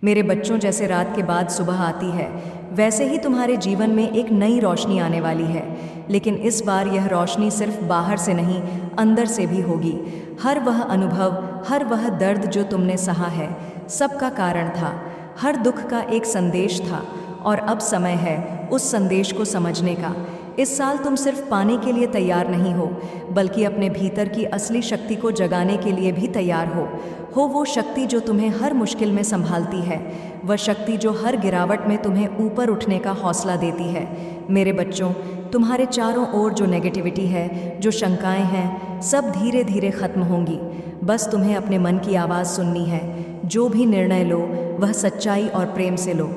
मेरे बच्चों, जैसे रात के बाद सुबह आती है, वैसे ही तुम्हारे जीवन में एक नई रोशनी आने वाली है। लेकिन इस बार यह रोशनी सिर्फ बाहर से नहीं, अंदर से भी होगी। हर वह अनुभव, हर वह दर्द जो तुमने सहा है, सबका कारण था। हर दुख का एक संदेश था, और अब समय है उस संदेश को समझने का। इस साल तुम सिर्फ पाने के लिए तैयार नहीं हो, बल्कि अपने भीतर की असली शक्ति को जगाने के लिए भी तैयार हो। वो शक्ति जो तुम्हें हर मुश्किल में संभालती है, वह शक्ति जो हर गिरावट में तुम्हें ऊपर उठने का हौसला देती है। मेरे बच्चों, तुम्हारे चारों ओर जो नेगेटिविटी है, जो शंकाएं हैं, सब धीरे धीरे खत्म होंगी। बस तुम्हें अपने मन की आवाज़ सुननी है। जो भी निर्णय लो, वह सच्चाई और प्रेम से लो।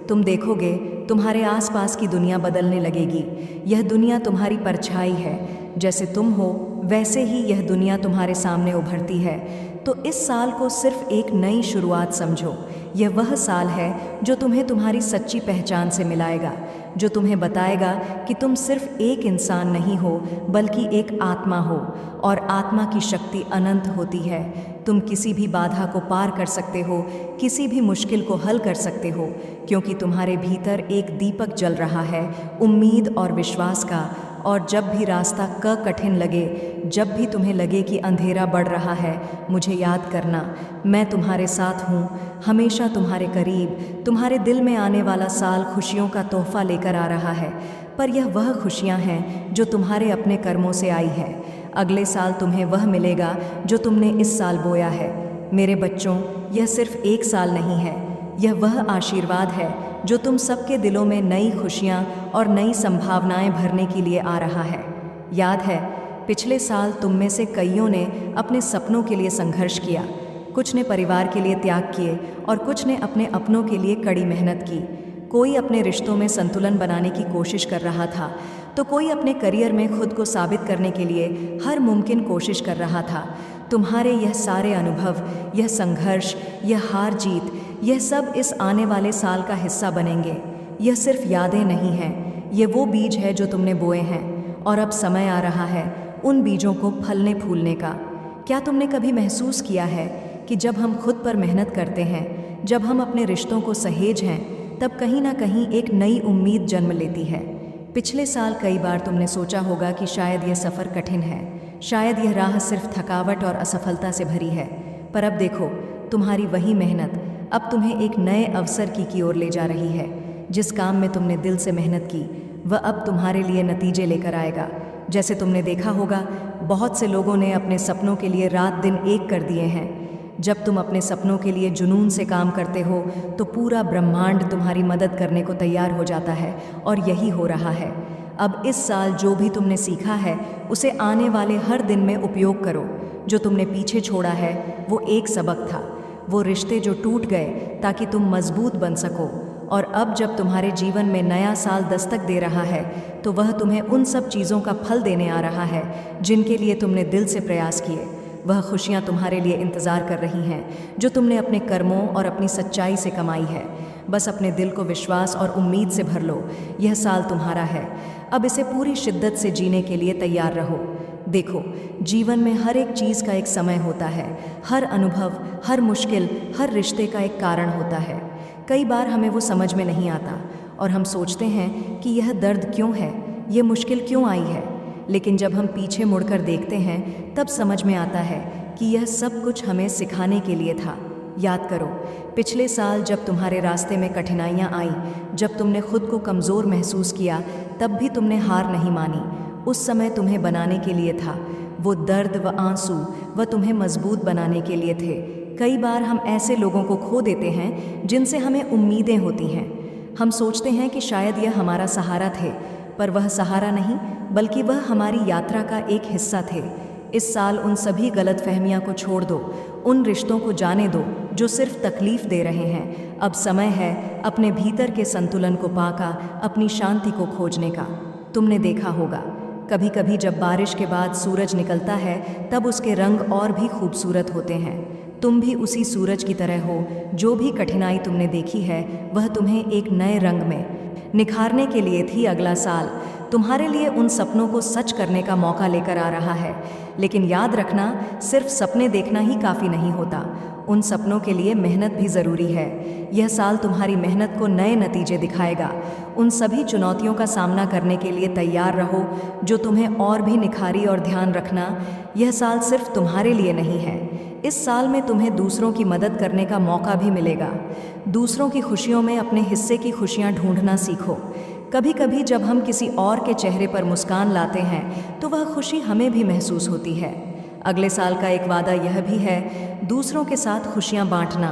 तुम देखोगे, तुम्हारे आसपास की दुनिया बदलने लगेगी। यह दुनिया तुम्हारी परछाई है। जैसे तुम हो, वैसे ही यह दुनिया तुम्हारे सामने उभरती है। तो इस साल को सिर्फ एक नई शुरुआत समझो। यह वह साल है जो तुम्हें तुम्हारी सच्ची पहचान से मिलाएगा, जो तुम्हें बताएगा कि तुम सिर्फ एक इंसान नहीं हो, बल्कि एक आत्मा हो, और आत्मा की शक्ति अनंत होती है। तुम किसी भी बाधा को पार कर सकते हो, किसी भी मुश्किल को हल कर सकते हो, क्योंकि तुम्हारे भीतर एक दीपक जल रहा है, उम्मीद और विश्वास का। और जब भी रास्ता कठिन लगे, जब भी तुम्हें लगे कि अंधेरा बढ़ रहा है, मुझे याद करना, मैं तुम्हारे साथ हूँ, हमेशा तुम्हारे करीब। तुम्हारे दिल में आने वाला साल खुशियों का तोहफा लेकर आ रहा है, पर यह वह खुशियाँ हैं जो तुम्हारे अपने कर्मों से आई है। अगले साल तुम्हें वह मिलेगा जो तुमने इस साल बोया है। मेरे बच्चों, यह सिर्फ एक साल नहीं है, यह वह आशीर्वाद है जो तुम सबके दिलों में नई खुशियाँ और नई संभावनाएं भरने के लिए आ रहा है। याद है, पिछले साल तुम में से कईयों ने अपने सपनों के लिए संघर्ष किया। कुछ ने परिवार के लिए त्याग किए, और कुछ ने अपने अपनों के लिए कड़ी मेहनत की। कोई अपने रिश्तों में संतुलन बनाने की कोशिश कर रहा था, तो कोई अपने करियर में खुद को साबित करने के लिए हर मुमकिन कोशिश कर रहा था। तुम्हारे यह सारे अनुभव, यह संघर्ष, यह हार जीत, यह सब इस आने वाले साल का हिस्सा बनेंगे। यह सिर्फ यादें नहीं हैं, ये वो बीज है जो तुमने बोए हैं, और अब समय आ रहा है उन बीजों को फलने फूलने का। क्या तुमने कभी महसूस किया है कि जब हम खुद पर मेहनत करते हैं, जब हम अपने रिश्तों को सहेज हैं, तब कहीं ना कहीं एक नई उम्मीद जन्म लेती है। पिछले साल कई बार तुमने सोचा होगा कि शायद यह सफ़र कठिन है, शायद यह राह सिर्फ थकावट और असफलता से भरी है। पर अब देखो, तुम्हारी वही मेहनत अब तुम्हें एक नए अवसर की ओर ले जा रही है। जिस काम में तुमने दिल से मेहनत की, वह अब तुम्हारे लिए नतीजे लेकर आएगा। जैसे तुमने देखा होगा, बहुत से लोगों ने अपने सपनों के लिए रात दिन एक कर दिए हैं। जब तुम अपने सपनों के लिए जुनून से काम करते हो, तो पूरा ब्रह्मांड तुम्हारी मदद करने को तैयार हो जाता है, और यही हो रहा है। अब इस साल जो भी तुमने सीखा है, उसे आने वाले हर दिन में उपयोग करो। जो तुमने पीछे छोड़ा है, वो एक सबक था, वो रिश्ते जो टूट गए ताकि तुम मजबूत बन सको। और अब जब तुम्हारे जीवन में नया साल दस्तक दे रहा है, तो वह तुम्हें उन सब चीज़ों का फल देने आ रहा है जिनके लिए तुमने दिल से प्रयास किए। वह खुशियाँ तुम्हारे लिए इंतज़ार कर रही हैं, जो तुमने अपने कर्मों और अपनी सच्चाई से कमाई है। बस अपने दिल को विश्वास और उम्मीद से भर लो। यह साल तुम्हारा है, अब इसे पूरी शिद्दत से जीने के लिए तैयार रहो। देखो, जीवन में हर एक चीज़ का एक समय होता है। हर अनुभव, हर मुश्किल, हर रिश्ते का एक कारण होता है। कई बार हमें वो समझ में नहीं आता, और हम सोचते हैं कि यह दर्द क्यों है, ये मुश्किल क्यों आई है। लेकिन जब हम पीछे मुड़कर देखते हैं, तब समझ में आता है कि यह सब कुछ हमें सिखाने के लिए था। याद करो, पिछले साल जब तुम्हारे रास्ते में कठिनाइयाँ आईं, जब तुमने खुद को कमज़ोर महसूस किया, तब भी तुमने हार नहीं मानी। उस समय तुम्हें बनाने के लिए था। वो दर्द व आंसू, वह तुम्हें मजबूत बनाने के लिए थे। कई बार हम ऐसे लोगों को खो देते हैं जिनसे हमें उम्मीदें होती हैं। हम सोचते हैं कि शायद यह हमारा सहारा थे, पर वह सहारा नहीं, बल्कि वह हमारी यात्रा का एक हिस्सा थे। इस साल उन सभी गलतफहमियां को छोड़ दो, उन रिश्तों को जाने दो जो सिर्फ तकलीफ दे रहे हैं। अब समय है अपने भीतर के संतुलन को पाकर अपनी शांति को खोजने का। तुमने देखा होगा, कभी कभी जब बारिश के बाद सूरज निकलता है, तब उसके रंग और भी खूबसूरत होते हैं। तुम भी उसी सूरज की तरह हो। जो भी कठिनाई तुमने देखी है, वह तुम्हें एक नए रंग में निखारने के लिए थी। अगला साल तुम्हारे लिए उन सपनों को सच करने का मौका लेकर आ रहा है लेकिन याद रखना, सिर्फ सपने देखना ही काफ़ी नहीं होता। उन सपनों के लिए मेहनत भी ज़रूरी है। यह साल तुम्हारी मेहनत को नए नतीजे दिखाएगा। उन सभी चुनौतियों का सामना करने के लिए तैयार रहो जो तुम्हें और भी निखारी। और ध्यान रखना, यह साल सिर्फ तुम्हारे लिए नहीं है। इस साल में तुम्हें दूसरों की मदद करने का मौका भी मिलेगा। दूसरों की खुशियों में अपने हिस्से की खुशियाँ ढूंढना सीखो। कभी कभी जब हम किसी और के चेहरे पर मुस्कान लाते हैं तो वह खुशी हमें भी महसूस होती है। अगले साल का एक वादा यह भी है, दूसरों के साथ खुशियाँ बांटना,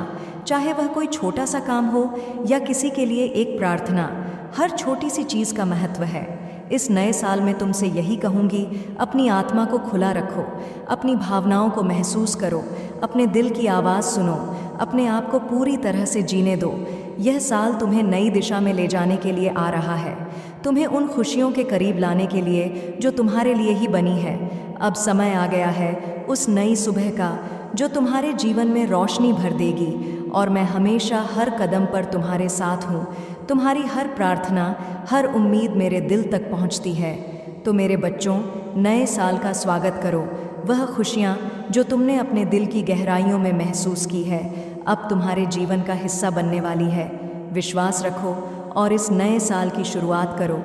चाहे वह कोई छोटा सा काम हो या किसी के लिए एक प्रार्थना। हर छोटी सी चीज़ का महत्व है। इस नए साल में तुमसे यही कहूँगी, अपनी आत्मा को खुला रखो, अपनी भावनाओं को महसूस करो, अपने दिल की आवाज़ सुनो, अपने आप को पूरी तरह से जीने दो। यह साल तुम्हें नई दिशा में ले जाने के लिए आ रहा है, तुम्हें उन खुशियों के करीब लाने के लिए जो तुम्हारे लिए ही बनी है। अब समय आ गया है उस नई सुबह का जो तुम्हारे जीवन में रोशनी भर देगी। और मैं हमेशा हर कदम पर तुम्हारे साथ हूँ। तुम्हारी हर प्रार्थना, हर उम्मीद मेरे दिल तक पहुँचती है। तो मेरे बच्चों, नए साल का स्वागत करो। वह खुशियाँ जो तुमने अपने दिल की गहराइयों में महसूस की है, अब तुम्हारे जीवन का हिस्सा बनने वाली है। विश्वास रखो और इस नए साल की शुरुआत करो।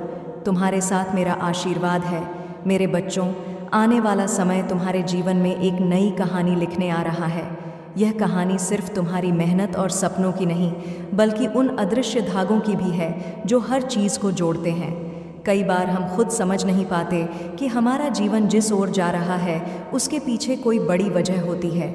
तुम्हारे साथ मेरा आशीर्वाद है। मेरे बच्चों, आने वाला समय तुम्हारे जीवन में एक नई कहानी लिखने आ रहा है। यह कहानी सिर्फ तुम्हारी मेहनत और सपनों की नहीं, बल्कि उन अदृश्य धागों की भी है जो हर चीज़ को जोड़ते हैं। कई बार हम खुद समझ नहीं पाते कि हमारा जीवन जिस ओर जा रहा है उसके पीछे कोई बड़ी वजह होती है।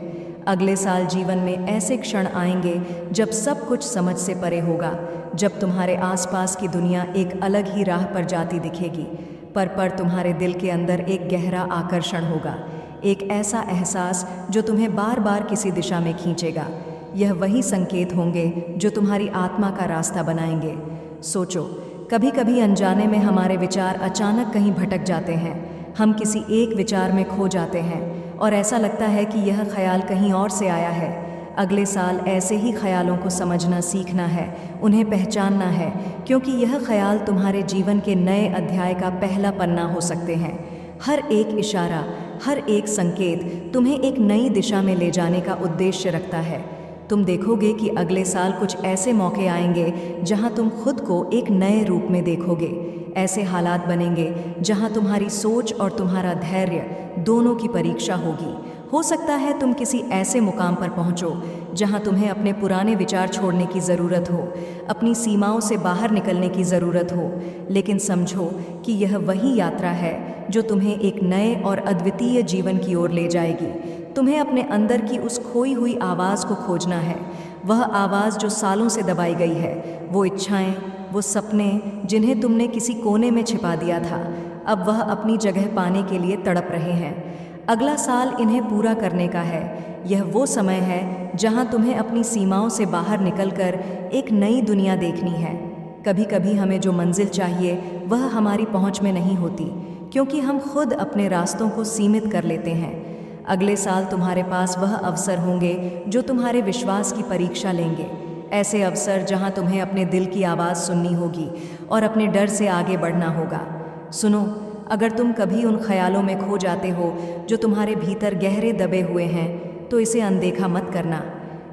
अगले साल जीवन में ऐसे क्षण आएंगे जब सब कुछ समझ से परे होगा, जब तुम्हारे आसपास की दुनिया एक अलग ही राह पर जाती दिखेगी। पर तुम्हारे दिल के अंदर एक गहरा आकर्षण होगा, एक ऐसा एहसास जो तुम्हें बार बार किसी दिशा में खींचेगा। यह वही संकेत होंगे जो तुम्हारी आत्मा का रास्ता बनाएंगे। सोचो, कभी कभी अनजाने में हमारे विचार अचानक कहीं भटक जाते हैं। हम किसी एक विचार में खो जाते हैं और ऐसा लगता है कि यह ख्याल कहीं और से आया है। अगले साल ऐसे ही ख्यालों को समझना सीखना है, उन्हें पहचानना है, क्योंकि यह ख्याल तुम्हारे जीवन के नए अध्याय का पहला पन्ना हो सकते हैं। हर एक इशारा, हर एक संकेत तुम्हें एक नई दिशा में ले जाने का उद्देश्य रखता है। तुम देखोगे कि अगले साल कुछ ऐसे मौके आएंगे जहां तुम खुद को एक नए रूप में देखोगे। ऐसे हालात बनेंगे जहां तुम्हारी सोच और तुम्हारा धैर्य दोनों की परीक्षा होगी। हो सकता है तुम किसी ऐसे मुकाम पर पहुंचो जहां तुम्हें अपने पुराने विचार छोड़ने की ज़रूरत हो, अपनी सीमाओं से बाहर निकलने की ज़रूरत हो। लेकिन समझो कि यह वही यात्रा है जो तुम्हें एक नए और अद्वितीय जीवन की ओर ले जाएगी। तुम्हें अपने अंदर की उस खोई हुई आवाज़ को खोजना है, वह आवाज़ जो सालों से दबाई गई है, वो इच्छाएं, वो सपने जिन्हें तुमने किसी कोने में छिपा दिया था, अब वह अपनी जगह पाने के लिए तड़प रहे हैं। अगला साल इन्हें पूरा करने का है। यह वो समय है जहां तुम्हें अपनी सीमाओं से बाहर निकलकर एक नई दुनिया देखनी है। कभी कभी हमें जो मंजिल चाहिए वह हमारी पहुंच में नहीं होती, क्योंकि हम खुद अपने रास्तों को सीमित कर लेते हैं। अगले साल तुम्हारे पास वह अवसर होंगे जो तुम्हारे विश्वास की परीक्षा लेंगे। ऐसे अवसर जहां तुम्हें अपने दिल की आवाज़ सुननी होगी और अपने डर से आगे बढ़ना होगा। सुनो, अगर तुम कभी उन ख्यालों में खो जाते हो जो तुम्हारे भीतर गहरे दबे हुए हैं, तो इसे अनदेखा मत करना।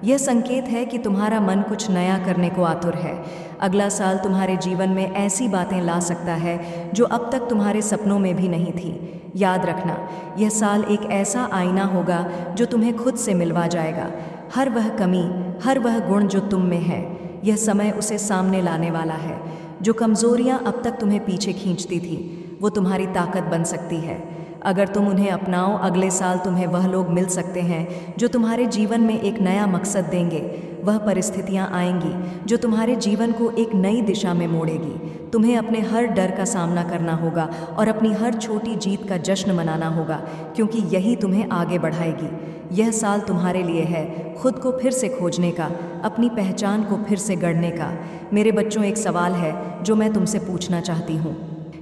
यह संकेत है कि तुम्हारा मन कुछ नया करने को आतुर है। अगला साल तुम्हारे जीवन में ऐसी बातें ला सकता है जो अब तक तुम्हारे सपनों में भी नहीं थी। याद रखना, यह साल एक ऐसा आईना होगा जो तुम्हें खुद से मिलवा जाएगा। हर वह कमी, हर वह गुण जो तुम में है, यह समय उसे सामने लाने वाला है। जो कमज़ोरियाँ अब तक तुम्हें पीछे खींचती थी, वो तुम्हारी ताकत बन सकती है। अगर तुम उन्हें अपनाओ, अगले साल तुम्हें वह लोग मिल सकते हैं जो तुम्हारे जीवन में एक नया मकसद देंगे। वह परिस्थितियां आएंगी जो तुम्हारे जीवन को एक नई दिशा में मोड़ेगी। तुम्हें अपने हर डर का सामना करना होगा और अपनी हर छोटी जीत का जश्न मनाना होगा, क्योंकि यही तुम्हें आगे बढ़ाएगी। यह साल तुम्हारे लिए है खुद को फिर से खोजने का, अपनी पहचान को फिर से गढ़ने का। मेरे बच्चों, एक सवाल है जो मैं तुमसे पूछना चाहती हूँ।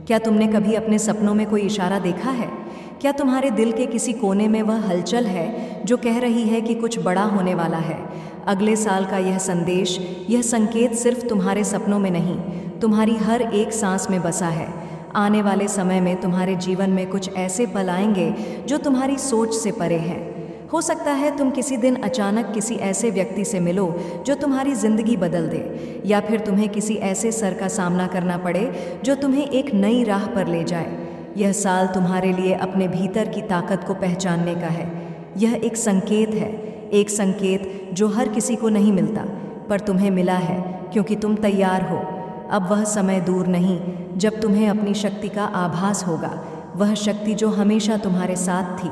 क्या तुमने कभी अपने सपनों में कोई इशारा देखा है? क्या तुम्हारे दिल के किसी कोने में वह हलचल है जो कह रही है कि कुछ बड़ा होने वाला है? अगले साल का यह संदेश, यह संकेत सिर्फ तुम्हारे सपनों में नहीं, तुम्हारी हर एक सांस में बसा है। आने वाले समय में तुम्हारे जीवन में कुछ ऐसे पल आएंगे जो तुम्हारी सोच से परे हैं। हो सकता है तुम किसी दिन अचानक किसी ऐसे व्यक्ति से मिलो जो तुम्हारी जिंदगी बदल दे, या फिर तुम्हें किसी ऐसे सर का सामना करना पड़े जो तुम्हें एक नई राह पर ले जाए। यह साल तुम्हारे लिए अपने भीतर की ताकत को पहचानने का है। यह एक संकेत है, एक संकेत जो हर किसी को नहीं मिलता, पर तुम्हें मिला है क्योंकि तुम तैयार हो। अब वह समय दूर नहीं जब तुम्हें अपनी शक्ति का आभास होगा, वह शक्ति जो हमेशा तुम्हारे साथ थी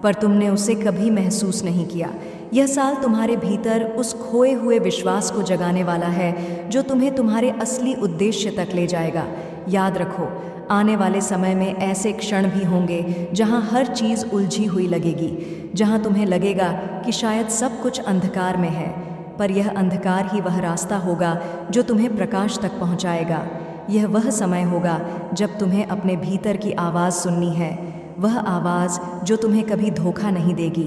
पर तुमने उसे कभी महसूस नहीं किया। यह साल तुम्हारे भीतर उस खोए हुए विश्वास को जगाने वाला है जो तुम्हें तुम्हारे असली उद्देश्य तक ले जाएगा। याद रखो, आने वाले समय में ऐसे क्षण भी होंगे जहां हर चीज़ उलझी हुई लगेगी, जहां तुम्हें लगेगा कि शायद सब कुछ अंधकार में है, पर यह अंधकार ही वह रास्ता होगा जो तुम्हें प्रकाश तक पहुंचाएगा। यह वह समय होगा जब तुम्हें अपने भीतर की आवाज़ सुननी है, वह आवाज़ जो तुम्हें कभी धोखा नहीं देगी।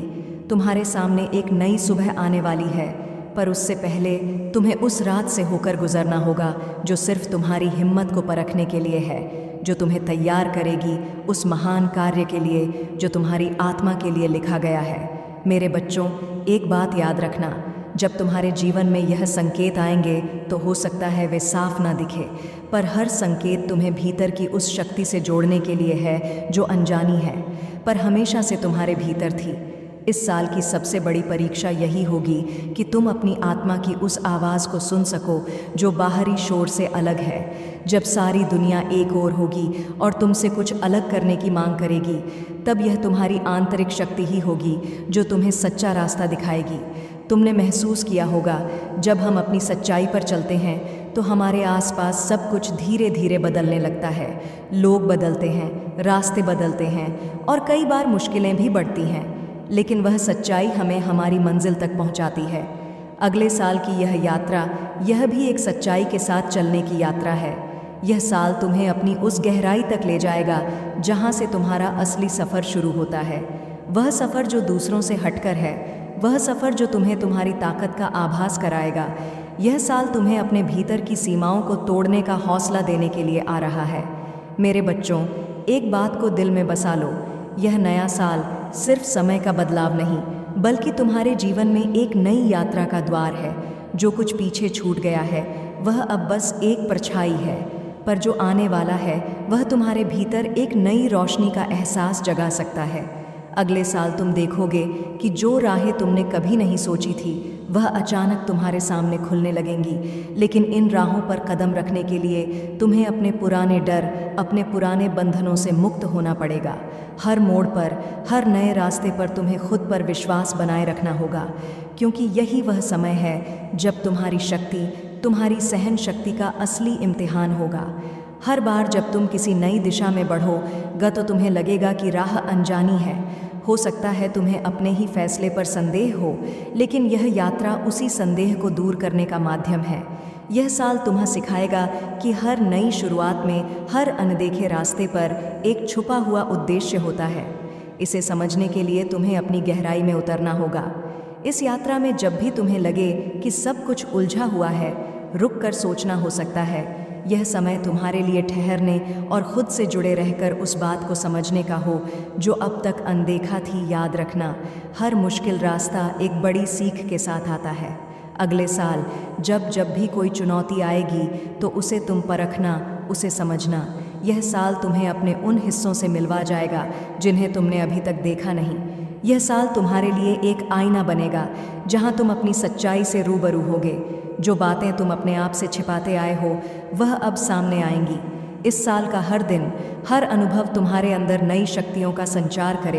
तुम्हारे सामने एक नई सुबह आने वाली है, पर उससे पहले तुम्हें उस रात से होकर गुजरना होगा जो सिर्फ तुम्हारी हिम्मत को परखने के लिए है, जो तुम्हें तैयार करेगी उस महान कार्य के लिए जो तुम्हारी आत्मा के लिए लिखा गया है। मेरे बच्चों, एक बात याद रखना, जब तुम्हारे जीवन में यह संकेत आएंगे तो हो सकता है वे साफ ना दिखे, पर हर संकेत तुम्हें भीतर की उस शक्ति से जोड़ने के लिए है जो अनजानी है पर हमेशा से तुम्हारे भीतर थी। इस साल की सबसे बड़ी परीक्षा यही होगी कि तुम अपनी आत्मा की उस आवाज़ को सुन सको जो बाहरी शोर से अलग है। जब सारी दुनिया एक ओर होगी और तुमसे कुछ अलग करने की मांग करेगी, तब यह तुम्हारी आंतरिक शक्ति ही होगी जो तुम्हें सच्चा रास्ता दिखाएगी। तुमने महसूस किया होगा, जब हम अपनी सच्चाई पर चलते हैं तो हमारे आसपास सब कुछ धीरे धीरे बदलने लगता है। लोग बदलते हैं, रास्ते बदलते हैं और कई बार मुश्किलें भी बढ़ती हैं, लेकिन वह सच्चाई हमें हमारी मंजिल तक पहुंचाती है। अगले साल की यह यात्रा, यह भी एक सच्चाई के साथ चलने की यात्रा है। यह साल तुम्हें अपनी उस गहराई तक ले जाएगा जहां से तुम्हारा असली सफ़र शुरू होता है। वह सफ़र जो दूसरों से हटकर है, वह सफ़र जो तुम्हें तुम्हारी ताकत का आभास कराएगा। यह साल तुम्हें अपने भीतर की सीमाओं को तोड़ने का हौसला देने के लिए आ रहा है। मेरे बच्चों, एक बात को दिल में बसा लो, यह नया साल सिर्फ समय का बदलाव नहीं, बल्कि तुम्हारे जीवन में एक नई यात्रा का द्वार है। जो कुछ पीछे छूट गया है वह अब बस एक परछाई है, पर जो आने वाला है वह तुम्हारे भीतर एक नई रोशनी का एहसास जगा सकता है। अगले साल तुम देखोगे कि जो राहें तुमने कभी नहीं सोची थी वह अचानक तुम्हारे सामने खुलने लगेंगी, लेकिन इन राहों पर कदम रखने के लिए तुम्हें अपने पुराने डर, अपने पुराने बंधनों से मुक्त होना पड़ेगा। हर मोड़ पर, हर नए रास्ते पर तुम्हें खुद पर विश्वास बनाए रखना होगा, क्योंकि यही वह समय है जब तुम्हारी शक्ति, तुम्हारी सहन शक्ति का असली इम्तिहान होगा। हर बार जब तुम किसी नई दिशा में बढ़ोगे तो तुम्हें लगेगा कि राह अनजानी है। हो सकता है तुम्हें अपने ही फैसले पर संदेह हो, लेकिन यह यात्रा उसी संदेह को दूर करने का माध्यम है। यह साल तुम्हें सिखाएगा कि हर नई शुरुआत में, हर अनदेखे रास्ते पर एक छुपा हुआ उद्देश्य होता है। इसे समझने के लिए तुम्हें अपनी गहराई में उतरना होगा। इस यात्रा में जब भी तुम्हें लगे कि सब कुछ उलझा हुआ है, रुक कर सोचना हो सकता है। यह समय तुम्हारे लिए ठहरने और खुद से जुड़े रहकर उस बात को समझने का हो जो अब तक अनदेखा थी। याद रखना, हर मुश्किल रास्ता एक बड़ी सीख के साथ आता है। अगले साल जब भी कोई चुनौती आएगी तो उसे तुम परखना, उसे समझना। यह साल तुम्हें अपने उन हिस्सों से मिलवा जाएगा जिन्हें तुमने अभी तक देखा नहीं। यह साल तुम्हारे लिए एक आईना बनेगा जहां तुम अपनी सच्चाई से रूबरू होगे। जो बातें तुम अपने आप से छिपाते आए हो वह अब सामने आएंगी। इस साल का हर दिन, हर अनुभव तुम्हारे अंदर नई शक्तियों का संचार करे।